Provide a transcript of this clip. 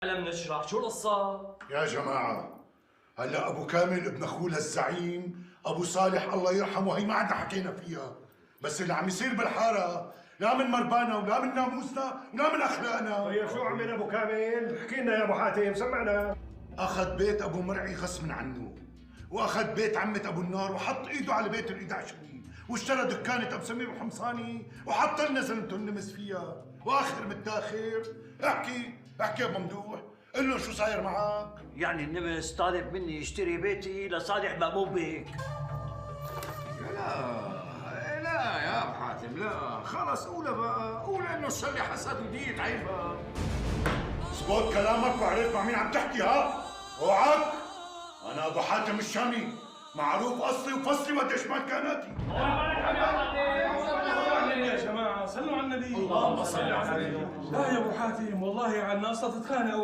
لم نشرح شو القصة؟ يا جماعة، هلا أبو كامل ابن أخوه الزعيم أبو صالح الله يرحمه، هي ما عندنا حكينا فيها، بس اللي عم يصير بالحارة لا من مربانا ولا من ناموسنا ولا من أخلاقنا. طيب شو عمل ابو كامل؟ احكي لنا يا ابو حاتم، سمعنا. أخذ بيت أبو مرعي غصب عنه، وأخذ بيت عمة أبو النار وحط إيده على بيت ال11، واشترى دكانة أبو سمير الحمصاني وحط لنا زلمته النمس فيها، وآخر متاخر احكي يا أبو ممدوح، قل له شو صاير معك؟ يعني النمس طالب مني يشتري بيتي لصالح مأمون بيك. لا يا ابو حاتم، لا خلص قولها بقى، قول انه الشر حسد وديت عيبها. اظبط كلامك وعرف مع مين عم تحكي، ها؟ اوعك، أنا أبو حاتم الشامي، معروف أصلي وفصلي وقديش مكاناتي. يا جماعة صلوا على النبي. اللهم صل على النبي. لا يا ابو حاتم والله عنا قصة تتخانق